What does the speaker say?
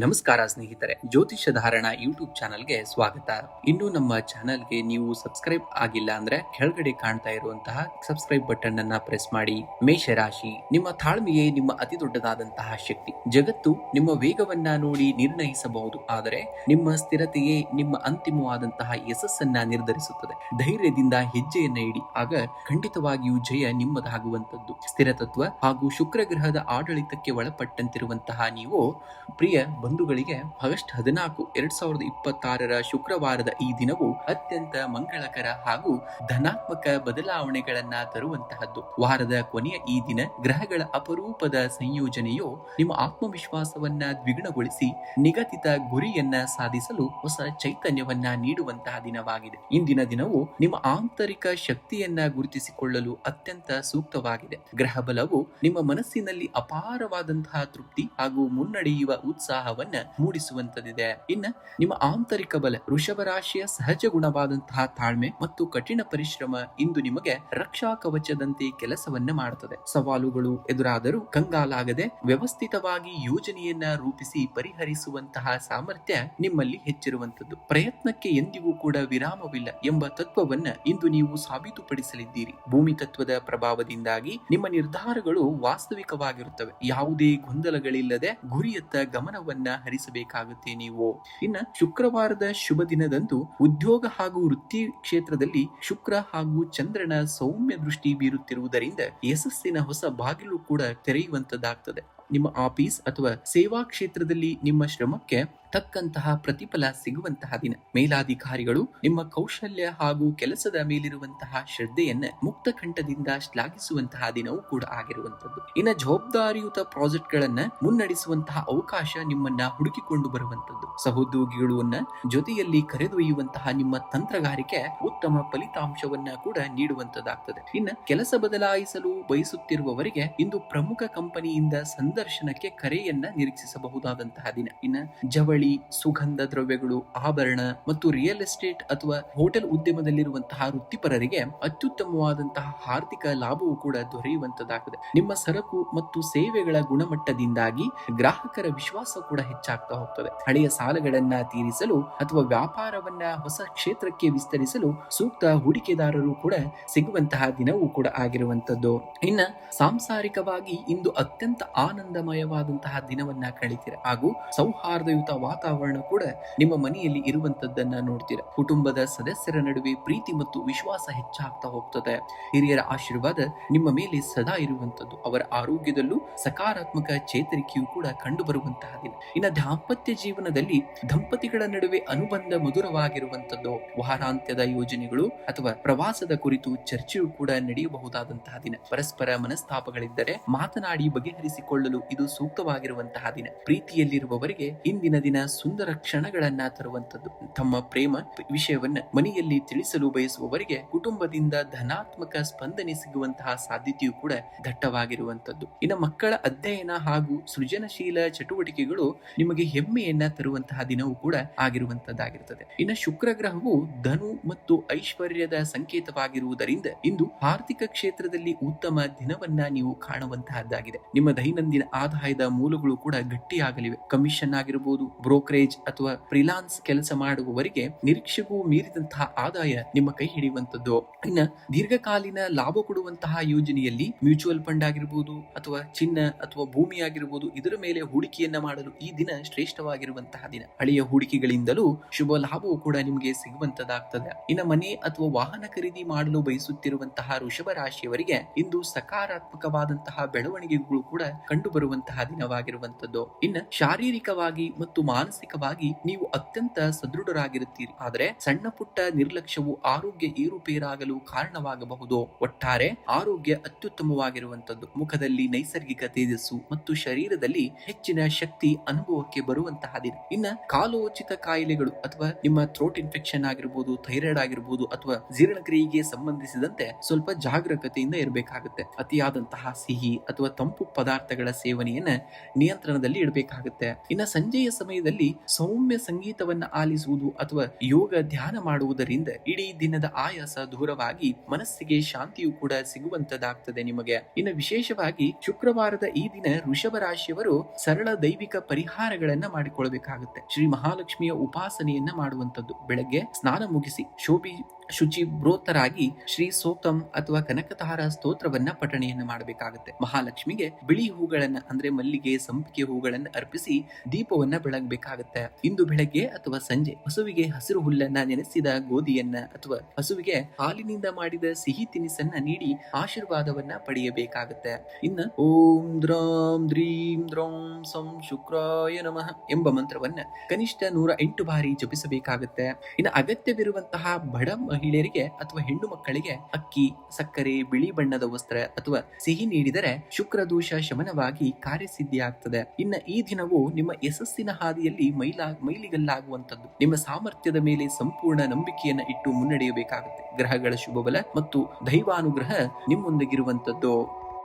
ನಮಸ್ಕಾರ ಸ್ನೇಹಿತರೆ, ಜ್ಯೋತಿಷ್ಯ ಧಾರಣ ಯೂಟ್ಯೂಬ್ ಚಾನಲ್ಗೆ ಸ್ವಾಗತ. ಇನ್ನು ನಮ್ಮ ಚಾನಲ್ಗೆ ನೀವು ಸಬ್ಸ್ಕ್ರೈಬ್ ಆಗಿಲ್ಲ ಅಂದ್ರೆ ಕೆಳಗಡೆ ಕಾಣ್ತಾ ಇರುವಂತಹ ಸಬ್ಸ್ಕ್ರೈಬ್ ಬಟನ್ ಅನ್ನ ಪ್ರೆಸ್ ಮಾಡಿ. ಮೇಷರಾಶಿ, ನಿಮ್ಮ ತಾಳ್ಮೆಯೇ ನಿಮ್ಮ ಅತಿ ದೊಡ್ಡದಾದಂತಹ ಶಕ್ತಿ. ಜಗತ್ತು ನಿಮ್ಮ ವೇಗವನ್ನ ನೋಡಿ ನಿರ್ಣಯಿಸಬಹುದು, ಆದರೆ ನಿಮ್ಮ ಸ್ಥಿರತೆಯೇ ನಿಮ್ಮ ಅಂತಿಮವಾದಂತಹ ಯಶಸ್ಸನ್ನ ನಿರ್ಧರಿಸುತ್ತದೆ. ಧೈರ್ಯದಿಂದ ಹೆಜ್ಜೆಯನ್ನ ಇಡಿ, ಆಗ ಖಂಡಿತವಾಗಿಯೂ ಜಯ ನಿಮ್ಮದಾಗುವಂತದ್ದು. ಸ್ಥಿರತತ್ವ ಹಾಗೂ ಶುಕ್ರ ಗ್ರಹದ ಆಡಳಿತಕ್ಕೆ ಒಳಪಟ್ಟಂತಿರುವಂತಹ ನೀವು ಪ್ರಿಯ ಬಂಧುಗಳಿಗೆ ಆಗಸ್ಟ್ 14, 2026 ಶುಕ್ರವಾರದ ಈ ದಿನವು ಅತ್ಯಂತ ಮಂಗಳಕರ ಹಾಗೂ ಧನಾತ್ಮಕ ಬದಲಾವಣೆಗಳನ್ನ ತರುವಂತಹದ್ದು. ವಾರದ ಕೊನೆಯ ಈ ದಿನ ಗ್ರಹಗಳ ಅಪರೂಪದ ಸಂಯೋಜನೆಯು ನಿಮ್ಮ ಆತ್ಮವಿಶ್ವಾಸವನ್ನ ದ್ವಿಗುಣಗೊಳಿಸಿ ನಿಗದಿತ ಗುರಿಯನ್ನ ಸಾಧಿಸಲು ಹೊಸ ಚೈತನ್ಯವನ್ನ ನೀಡುವಂತಹ ದಿನವಾಗಿದೆ. ಇಂದಿನ ದಿನವು ನಿಮ್ಮ ಆಂತರಿಕ ಶಕ್ತಿಯನ್ನ ಗುರುತಿಸಿಕೊಳ್ಳಲು ಅತ್ಯಂತ ಸೂಕ್ತವಾಗಿದೆ. ಗ್ರಹ ಬಲವು ನಿಮ್ಮ ಮನಸ್ಸಿನಲ್ಲಿ ಅಪಾರವಾದಂತಹ ತೃಪ್ತಿ ಹಾಗೂ ಮುನ್ನಡೆಯುವ ಉತ್ಸಾಹವನ್ನ ಮೂಡಿಸುವಂತದಿದೆ. ಇನ್ನು ನಿಮ್ಮ ಆಂತರಿಕ ಬಲ, ವೃಷಭ ರಾಶಿಯ ಸಹಜ ಗುಣವಾದಂತಹ ತಾಳ್ಮೆ ಮತ್ತು ಕಠಿಣ ಪರಿಶ್ರಮ ಇಂದು ನಿಮಗೆ ರಕ್ಷಾ ಕವಚದಂತೆ ಕೆಲಸವನ್ನ ಮಾಡುತ್ತದೆ. ಸವಾಲುಗಳು ಎದುರಾದರೂ ಕಂಗಾಲಾಗದೆ ವ್ಯವಸ್ಥಿತವಾಗಿ ಯೋಜನೆಯನ್ನ ರೂಪಿಸಿ ಪರಿಹರಿಸುವಂತಹ ಸಾಮರ್ಥ್ಯ ನಿಮ್ಮಲ್ಲಿ ಹೆಚ್ಚಿರುವಂತದ್ದು. ಪ್ರಯತ್ನಕ್ಕೆ ಎಂದಿಗೂ ಕೂಡ ವಿರಾಮವಿಲ್ಲ ಎಂಬ ತತ್ವವನ್ನ ಇಂದು ನೀವು ಸಾಬೀತುಪಡಿಸಲಿದ್ದೀರಿ. ಭೂಮಿ ತತ್ವದ ಪ್ರಭಾವದಿಂದಾಗಿ ನಿಮ್ಮ ನಿರ್ಧಾರಗಳು ವಾಸ್ತವಿಕವಾಗಿರುತ್ತವೆ. ಯಾವುದೇ ಗೊಂದಲಗಳಿಲ್ಲದೆ ಗುರಿಯತ್ತ ಗಮನವನ್ನ ಹರಿಸಬೇಕಾಗುತ್ತೆ ನೀವು. ಇನ್ನ ಶುಕ್ರವಾರದ ಶುಭ ದಿನದಂದು ಉದ್ಯೋಗ ಹಾಗೂ ವೃತ್ತಿ ಕ್ಷೇತ್ರದಲ್ಲಿ ಶುಕ್ರ ಹಾಗೂ ಚಂದ್ರನ ಸೌಮ್ಯ ದೃಷ್ಟಿ ಬೀರುತ್ತಿರುವುದರಿಂದ ಯಶಸ್ಸಿನ ಹೊಸ ಬಾಗಿಲು ಕೂಡ ತೆರೆಯುವಂತದ್ದಾಗ್ತದೆ. ನಿಮ್ಮ ಆಫೀಸ್ ಅಥವಾ ಸೇವಾ ಕ್ಷೇತ್ರದಲ್ಲಿ ನಿಮ್ಮ ಶ್ರಮಕ್ಕೆ ತಕ್ಕಂತಹ ಪ್ರತಿಫಲ ಸಿಗುವಂತಹ ದಿನ. ಮೇಲಾಧಿಕಾರಿಗಳು ನಿಮ್ಮ ಕೌಶಲ್ಯ ಹಾಗೂ ಕೆಲಸದ ಮೇಲಿರುವಂತಹ ಶ್ರದ್ಧೆಯನ್ನ ಮುಕ್ತ ಕಂಠದಿಂದ ಶ್ಲಾಘಿಸುವಂತಹ ದಿನವೂ ಕೂಡ ಆಗಿರುವಂತದ್ದು. ಇನ್ನ ಜವಾಬ್ದಾರಿಯುತ ಪ್ರಾಜೆಕ್ಟ್ ಗಳನ್ನ ಮುನ್ನಡೆಸುವಂತಹ ಅವಕಾಶ ನಿಮ್ಮನ್ನ ಹುಡುಕಿಕೊಂಡು ಬರುವಂತದ್ದು. ಸಹೋದ್ಯೋಗಿಗಳನ್ನ ಜೊತೆಯಲ್ಲಿ ಕರೆದೊಯ್ಯುವಂತಹ ನಿಮ್ಮ ತಂತ್ರಗಾರಿಕೆ ಉತ್ತಮ ಫಲಿತಾಂಶವನ್ನ ಕೂಡ ನೀಡುವಂತದ್ದಾಗ್ತದೆ. ಇನ್ನ ಕೆಲಸ ಬದಲಾಯಿಸಲು ಬಯಸುತ್ತಿರುವವರಿಗೆ ಇಂದು ಪ್ರಮುಖ ಕಂಪನಿಯಿಂದ ಸಂದರ್ಶನಕ್ಕೆ ಕರೆಯನ್ನ ನಿರೀಕ್ಷಿಸಬಹುದಾದಂತಹ ದಿನ. ಇನ್ನ ಜವಳಿ, ಸುಗಂಧ ದ್ರವ್ಯಗಳು, ಆಭರಣ ಮತ್ತು ರಿಯಲ್ ಎಸ್ಟೇಟ್ ಅಥವಾ ಹೋಟೆಲ್ ಉದ್ಯಮದಲ್ಲಿರುವಂತಹ ವೃತ್ತಿಪರರಿಗೆ ಅತ್ಯುತ್ತಮವಾದಂತಹ ಆರ್ಥಿಕ ಲಾಭವೂ ಕೂಡ ದೊರೆಯುವಂತದಾಗಿದೆ. ನಿಮ್ಮ ಸರಕು ಮತ್ತು ಸೇವೆಗಳ ಗುಣಮಟ್ಟದಿಂದಾಗಿ ಗ್ರಾಹಕರ ವಿಶ್ವಾಸ ಕೂಡ ಹೆಚ್ಚಾಗ್ತಾ ಹೋಗ್ತದೆ. ಹಳೆಯ ಸಾಲಗಳನ್ನ ತೀರಿಸಲು ಅಥವಾ ವ್ಯಾಪಾರವನ್ನ ಹೊಸ ಕ್ಷೇತ್ರಕ್ಕೆ ವಿಸ್ತರಿಸಲು ಸೂಕ್ತ ಹೂಡಿಕೆದಾರರು ಕೂಡ ಸಿಗುವಂತಹ ದಿನವೂ ಕೂಡ ಆಗಿರುವಂತದ್ದು. ಇನ್ನ ಸಾಂಸಾರಿಕವಾಗಿ ಇಂದು ಅತ್ಯಂತ ಆನಂದಮಯವಾದಂತಹ ದಿನವನ್ನ ಕಳಿತೀರ ಹಾಗೂ ಸೌಹಾರ್ದಯುತ ವಾತಾವರಣ ಕೂಡ ನಿಮ್ಮ ಮನೆಯಲ್ಲಿ ಇರುವಂತದ್ದನ್ನ ನೋಡ್ತೀರ. ಕುಟುಂಬದ ಸದಸ್ಯರ ನಡುವೆ ಪ್ರೀತಿ ಮತ್ತು ವಿಶ್ವಾಸ ಹೆಚ್ಚಾಗ್ತಾ ಹೋಗ್ತದೆ. ಹಿರಿಯರ ಆಶೀರ್ವಾದ ನಿಮ್ಮ ಮೇಲೆ ಸದಾ ಇರುವಂತದ್ದು. ಅವರ ಆರೋಗ್ಯದಲ್ಲೂ ಸಕಾರಾತ್ಮಕ ಚೇತರಿಕೆಯೂ ಕೂಡ ಕಂಡು ಬರುವಂತಹ ದಿನ. ಇನ್ನು ದಾಂಪತ್ಯ ಜೀವನದಲ್ಲಿ ದಂಪತಿಗಳ ನಡುವೆ ಅನುಬಂಧ ಮಧುರವಾಗಿರುವಂತದ್ದು. ವಾರಾಂತ್ಯದ ಯೋಜನೆಗಳು ಅಥವಾ ಪ್ರವಾಸದ ಕುರಿತು ಚರ್ಚೆಯೂ ಕೂಡ ನಡೆಯಬಹುದಾದಂತಹ ದಿನ. ಪರಸ್ಪರ ಮನಸ್ತಾಪಗಳಿದ್ದರೆ ಮಾತನಾಡಿ ಬಗೆಹರಿಸಿಕೊಳ್ಳಲು ಇದು ಸೂಕ್ತವಾಗಿರುವಂತಹ ದಿನ. ಪ್ರೀತಿಯಲ್ಲಿರುವವರಿಗೆ ಇಂದಿನ ದಿನ ಸುಂದರ ಕ್ಷಣಗಳನ್ನ ತರುವಂತದ್ದು. ತಮ್ಮ ಪ್ರೇಮ ವಿಷಯವನ್ನ ಮನೆಯಲ್ಲಿ ತಿಳಿಸಲು ಬಯಸುವವರಿಗೆ ಕುಟುಂಬದಿಂದ ಧನಾತ್ಮಕ ಸ್ಪಂದನೆ ಸಿಗುವಂತಹ ಸಾಧ್ಯತೆಯೂ ಕೂಡ ದಟ್ಟವಾಗಿರುವಂತದ್ದು. ಇನ್ನು ಮಕ್ಕಳ ಅಧ್ಯಯನ ಹಾಗೂ ಸೃಜನಶೀಲ ಚಟುವಟಿಕೆಗಳು ನಿಮಗೆ ಹೆಮ್ಮೆಯನ್ನ ತರುವಂತಹ ದಿನವೂ ಕೂಡ ಆಗಿರುವಂತದ್ದಾಗಿರುತ್ತದೆ. ಇನ್ನು ಶುಕ್ರ ಗ್ರಹವು ಧನು ಮತ್ತು ಐಶ್ವರ್ಯದ ಸಂಕೇತವಾಗಿರುವುದರಿಂದ ಇಂದು ಆರ್ಥಿಕ ಕ್ಷೇತ್ರದಲ್ಲಿ ಉತ್ತಮ ದಿನವನ್ನ ನೀವು ಕಾಣುವಂತಹದ್ದಾಗಿದೆ. ನಿಮ್ಮ ದೈನಂದಿನ ಆದಾಯದ ಮೂಲಗಳು ಕೂಡ ಗಟ್ಟಿಯಾಗಲಿವೆ. ಕಮಿಷನ್ ಆಗಿರಬಹುದು, ಬ್ರೋಕರೇಜ್ ಅಥವಾ ಫ್ರೀಲಾನ್ಸ್ ಕೆಲಸ ಮಾಡುವವರಿಗೆ ನಿರೀಕ್ಷೆಗೂ ಮೀರಿದಂತಹ ಆದಾಯ ನಿಮ್ಮ ಕೈ ಹಿಡಿಯುವಂತದ್ದು. ಇನ್ನ ದೀರ್ಘಕಾಲೀನ ಲಾಭ ಕೊಡುವಂತಹ ಯೋಜನೆಯಲ್ಲಿ ಮ್ಯೂಚುವಲ್ ಫಂಡ್ ಆಗಿರಬಹುದು ಅಥವಾ ಚಿನ್ನ ಅಥವಾ ಭೂಮಿ ಆಗಿರಬಹುದು, ಇದರ ಮೇಲೆ ಹೂಡಿಕೆಯನ್ನ ಮಾಡಲು ಈ ದಿನ ಶ್ರೇಷ್ಠವಾಗಿರುವಂತಹ ದಿನ. ಹಳೆಯ ಹೂಡಿಕೆಗಳಿಂದಲೂ ಶುಭ ಲಾಭವೂ ಕೂಡ ನಿಮಗೆ ಸಿಗುವಂತದ್ದಾಗ್ತದೆ. ಇನ್ನ ಮನೆ ಅಥವಾ ವಾಹನ ಖರೀದಿ ಮಾಡಲು ಬಯಸುತ್ತಿರುವಂತಹ ವೃಷಭ ರಾಶಿಯವರಿಗೆ ಇಂದು ಸಕಾರಾತ್ಮಕವಾದಂತಹ ಬೆಳವಣಿಗೆಗಳು ಕೂಡ ಕಂಡು ಬರುವಂತಹ ದಿನವಾಗಿರುವಂತದ್ದು. ಇನ್ನ ಶಾರೀರಿಕವಾಗಿ ಮತ್ತು ಮಾನಸಿಕವಾಗಿ ನೀವು ಅತ್ಯಂತ ಸದೃಢರಾಗಿರುತ್ತೀರಿ, ಆದರೆ ಸಣ್ಣ ಪುಟ್ಟ ನಿರ್ಲಕ್ಷ್ಯವು ಆರೋಗ್ಯ ಏರುಪೇರಾಗಲು ಕಾರಣವಾಗಬಹುದು. ಒಟ್ಟಾರೆ ಆರೋಗ್ಯ ಅತ್ಯುತ್ತಮವಾಗಿರುವಂತದ್ದು. ಮುಖದಲ್ಲಿ ನೈಸರ್ಗಿಕ ತೇಜಸ್ಸು ಮತ್ತು ಶರೀರದಲ್ಲಿ ಹೆಚ್ಚಿನ ಶಕ್ತಿ ಅನುಭವಕ್ಕೆ ಬರುವಂತಹ ದಿನ. ಇನ್ನ ಕಾಲೋಚಿತ ಕಾಯಿಲೆಗಳು ಅಥವಾ ನಿಮ್ಮ ಥ್ರೋಟ್ ಇನ್ಫೆಕ್ಷನ್ ಆಗಿರಬಹುದು, ಥೈರಾಯ್ಡ್ ಆಗಿರಬಹುದು ಅಥವಾ ಜೀರ್ಣಕ್ರಿಯೆಗೆ ಸಂಬಂಧಿಸಿದಂತೆ ಸ್ವಲ್ಪ ಜಾಗರೂಕತೆಯಿಂದ ಇರಬೇಕಾಗುತ್ತೆ. ಅತಿಯಾದಂತಹ ಸಿಹಿ ಅಥವಾ ತಂಪು ಪದಾರ್ಥಗಳ ಸೇವನೆಯನ್ನ ನಿಯಂತ್ರಣದಲ್ಲಿ ಇಡಬೇಕಾಗುತ್ತೆ. ಇನ್ನು ಸಂಜೆಯ ಸಮಯದಲ್ಲಿ ಸೌಮ್ಯ ಸಂಗೀತವನ್ನ ಆಲಿಸುವುದು ಅಥವಾ ಯೋಗ ಧ್ಯಾನ ಮಾಡುವುದರಿಂದ ಇಡೀ ದಿನದ ಆಯಾಸ ದೂರವಾಗಿ ಮನಸ್ಸಿಗೆ ಶಾಂತಿಯು ಕೂಡ ಸಿಗುವಂತದಾಗ್ತದೆ ನಿಮಗೆ. ಇನ್ನು ವಿಶೇಷವಾಗಿ ಶುಕ್ರವಾರದ ಈ ದಿನ ವೃಷಭ ರಾಶಿಯವರು ಸರಳ ದೈವಿಕ ಪರಿಹಾರಗಳನ್ನ ಮಾಡಿಕೊಳ್ಳಬೇಕಾಗುತ್ತೆ. ಶ್ರೀ ಮಹಾಲಕ್ಷ್ಮಿಯ ಉಪಾಸನೆಯನ್ನ ಮಾಡುವಂತದ್ದು. ಬೆಳಗ್ಗೆ ಸ್ನಾನ ಮುಗಿಸಿ ಶುಚಿ ಬ್ರೋತರಾಗಿ ಶ್ರೀ ಸೂಕ್ತಂ ಅಥವಾ ಕನಕತಾರ ಸ್ತೋತ್ರವನ್ನ ಪಠಣೆಯನ್ನ ಮಾಡಬೇಕಾಗುತ್ತೆ. ಮಹಾಲಕ್ಷ್ಮಿಗೆ ಬಿಳಿ ಹೂಗಳನ್ನ ಅಂದ್ರೆ ಮಲ್ಲಿಗೆ, ಸಂಪಿಗೆ ಹೂಗಳನ್ನ ಅರ್ಪಿಸಿ ದೀಪವನ್ನ ಬೆಳಗಬೇಕಾಗುತ್ತೆ. ಇಂದು ಬೆಳಗ್ಗೆ ಅಥವಾ ಸಂಜೆ ಹಸುವಿಗೆ ಹಸಿರು ಹುಲ್ಲನ್ನ, ನೆನೆಸಿದ ಗೋಧಿಯನ್ನ ಅಥವಾ ಹಸುವಿಗೆ ಹಾಲಿನಿಂದ ಮಾಡಿದ ಸಿಹಿ ತಿನಿಸನ್ನ ನೀಡಿ ಆಶೀರ್ವಾದವನ್ನ ಪಡೆಯಬೇಕಾಗುತ್ತೆ. ಇನ್ನು ಓಂ ದ್ರಾಂ ದ್ರೀಂ ದ್ರೌಂ ಸಂ ಶುಕ್ರಾಯ ನಮಃ ಎಂಬ ಮಂತ್ರವನ್ನ ಕನಿಷ್ಠ 108 ಬಾರಿ ಜಪಿಸಬೇಕಾಗುತ್ತೆ. ಇನ್ನು ಅಗತ್ಯವಿರುವಂತಹ ಬಡ ಮಹಿಳೆಯರಿಗೆ ಅಥವಾ ಹೆಣ್ಣು ಮಕ್ಕಳಿಗೆ ಅಕ್ಕಿ, ಸಕ್ಕರೆ, ಬಿಳಿ ಬಣ್ಣದ ವಸ್ತ್ರ ಅಥವಾ ಸಿಹಿ ನೀಡಿದರೆ ಶುಕ್ರ ದೋಷ ಶಮನವಾಗಿ ಕಾರ್ಯಸಿದ್ಧಿ ಆಗ್ತದೆ. ಇನ್ನು ಈ ದಿನವು ನಿಮ್ಮ ಯಶಸ್ಸಿನ ಹಾದಿಯಲ್ಲಿ ಮೈಲಿಗಲ್ಲಾಗುವಂತದ್ದು. ನಿಮ್ಮ ಸಾಮರ್ಥ್ಯದ ಮೇಲೆ ಸಂಪೂರ್ಣ ನಂಬಿಕೆಯನ್ನ ಇಟ್ಟು ಮುನ್ನಡೆಯಬೇಕಾಗುತ್ತೆ. ಗ್ರಹಗಳ ಶುಭಬಲ ಮತ್ತು ದೈವಾನುಗ್ರಹ ನಿಮ್ಮೊಂದಿಗಿರುವಂತದ್ದು.